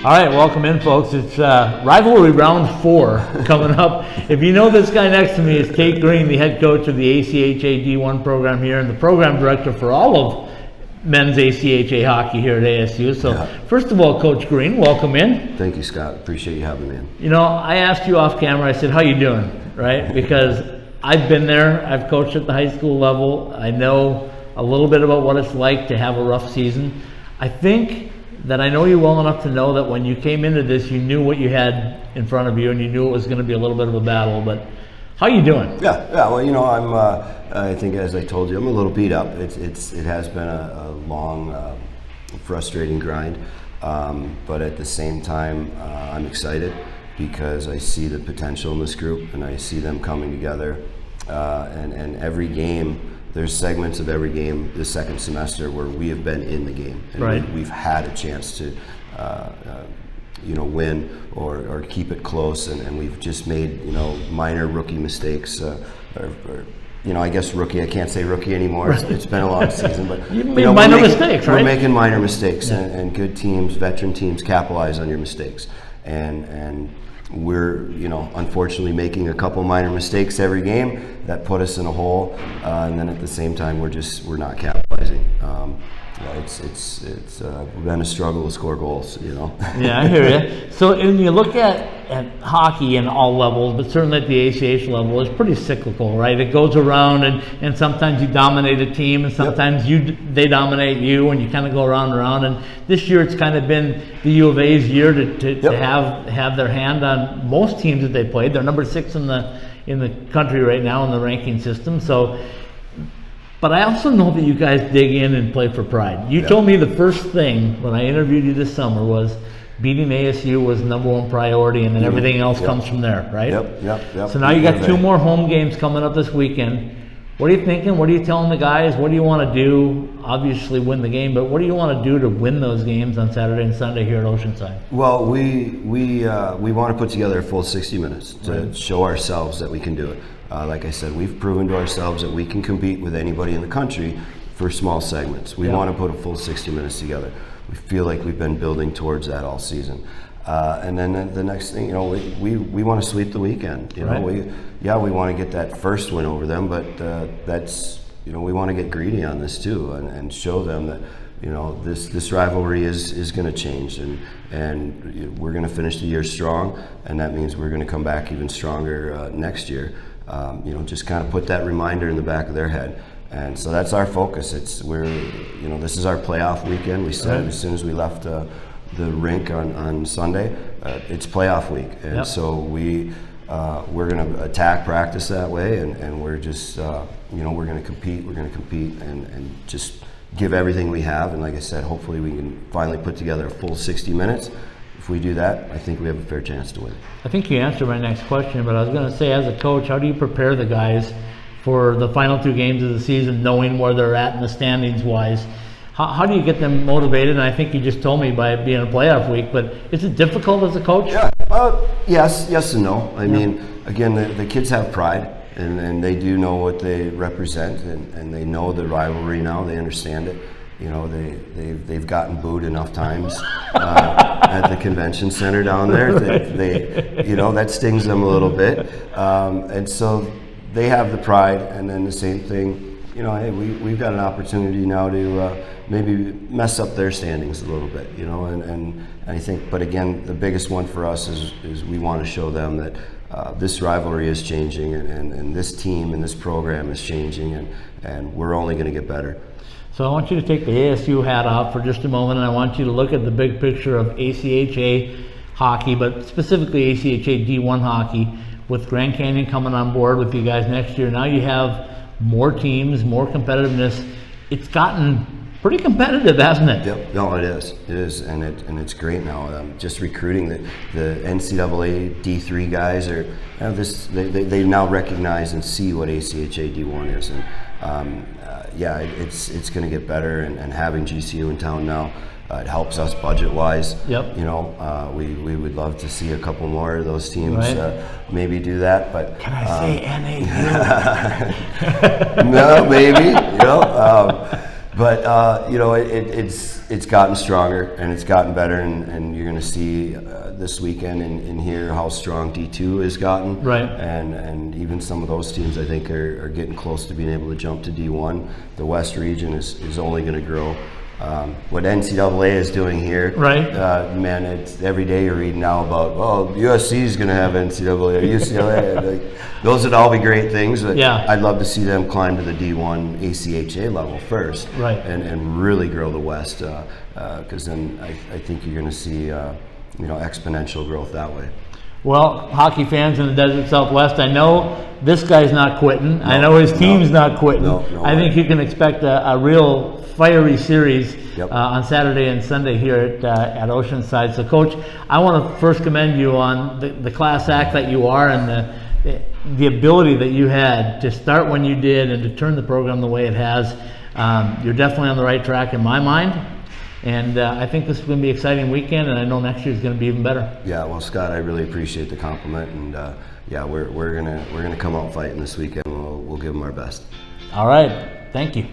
All right, welcome in, folks. It's Rivalry Round 4 coming up. If you know this guy next to me is Tait Green, the head coach of the ACHA D1 program here and the program director for all of men's ACHA hockey here at ASU. So first of all, Coach Green, welcome in. Thank you, Scott. Appreciate you having me in. You know, I asked you off camera, I said, how you doing, right? Because I've been there. I've coached at the high school level. I know a little bit about what it's like to have a rough season. I think that I know you well enough to know that when you came into this, you knew what you had in front of you, and you knew it was going to be a little bit of a battle. But how are you doing? Yeah. Well, you know, I think, as I told you, I'm a little beat up. It has been a long, frustrating grind, but at the same time, I'm excited because I see the potential in this group, and I see them coming together. And every game, there's segments of every game this second semester where we have been in the game, and right. we've had a chance to win or keep it close, and we've just made minor rookie mistakes, or I guess rookie, I can't say rookie anymore. Right. It's been a long season, but you made minor mistakes, right? We're making minor mistakes, and good teams, veteran teams, capitalize on your mistakes, and we're unfortunately making a couple minor mistakes every game that put us in a hole, and then at the same time we're not capitalizing. It's been a struggle to score goals, Yeah, I hear you. So when you look at hockey in all levels, but certainly at the ACH level, it's pretty cyclical, right? It goes around, and sometimes you dominate a team, and sometimes they dominate you, and you kind of go around and around. And this year, it's kind of been the U of A's year to have their hand on most teams that they played. They're number 6 in the country right now in the ranking system. So. But I also know that you guys dig in and play for pride. You told me the first thing when I interviewed you this summer was beating ASU was #1 priority, and then everything else comes from there, right? Yep. So now you got 2 more home games coming up this weekend. What are you thinking? What are you telling the guys? What do you want to do? Obviously win the game, but what do you want to do to win those games on Saturday and Sunday here at Oceanside? Well, we want to put together a full 60 minutes to show ourselves that we can do it. Like I said, we've proven to ourselves that we can compete with anybody in the country for small segments. We want to put a full 60 minutes together. We feel like we've been building towards that all season. And then the next thing, we want to sweep the weekend. We want to get that first win over them, but we want to get greedy on this too, and show them that this rivalry is going to change, and we're going to finish the year strong, and that means we're going to come back even stronger next year. Just kind of put that reminder in the back of their head. And so that's our focus. This is our playoff weekend. We said as soon as we left the rink on Sunday, it's playoff week. And so we're going to attack practice that way, and we're just, we're going to compete. We're going to compete and just give everything we have. And like I said, hopefully we can finally put together a full 60 minutes. If we do that, I think we have a fair chance to win. I think you answered my next question, but I was going to say, as a coach, how do you prepare the guys for the final 2 games of the season, knowing where they're at in the standings-wise? How do you get them motivated? And I think you just told me by it being a playoff week, but is it difficult as a coach? Yeah, yes and no. I mean, again, the kids have pride, and they do know what they represent, and they know the rivalry now. They understand it. They've gotten booed enough times at the convention center down there. That stings them a little bit, and so they have the pride. And then the same thing, hey, we've got an opportunity now to maybe mess up their standings a little bit, and I think. But again, the biggest one for us is we want to show them that this rivalry is changing, and this team and this program is changing, and we're only going to get better. So I want you to take the ASU hat off for just a moment, and I want you to look at the big picture of ACHA hockey, but specifically ACHA D1 hockey, with Grand Canyon coming on board with you guys next year. Now you have more teams, more competitiveness. It's gotten pretty competitive, hasn't it? Yep. No, it is, and it's great now. Just recruiting the NCAA D3 guys they now recognize and see what ACHA D1 is, and it's going to get better, and having GCU in town now, it helps us budget-wise. Yep. We would love to see a couple more of those teams maybe do that. But can I say NAU? No, maybe. But you know, it's gotten stronger and it's gotten better, and you're going to see this weekend and hear how strong D2 has gotten. Right. And even some of those teams I think are getting close to being able to jump to D1. The West region is only going to grow. What NCAA is doing here, right? Man, it's every day you're reading now about USC is going to have NCAA or UCLA. Like, those would all be great things. But yeah. I'd love to see them climb to the D1 ACHA level first, right? And really grow the West, because then I think you're going to see exponential growth that way. Well, hockey fans in the Desert Southwest, I know this guy's not quitting. I know his team's not quitting. I think you can expect a real fiery series on Saturday and Sunday here at Oceanside. So, Coach, I want to first commend you on the class act that you are and the ability that you had to start when you did and to turn the program the way it has. You're definitely on the right track in my mind. And I think this is going to be an exciting weekend, and I know next year is going to be even better. Yeah, well, Scott, I really appreciate the compliment, and yeah, we're gonna come out fighting this weekend. We'll give them our best. All right, thank you.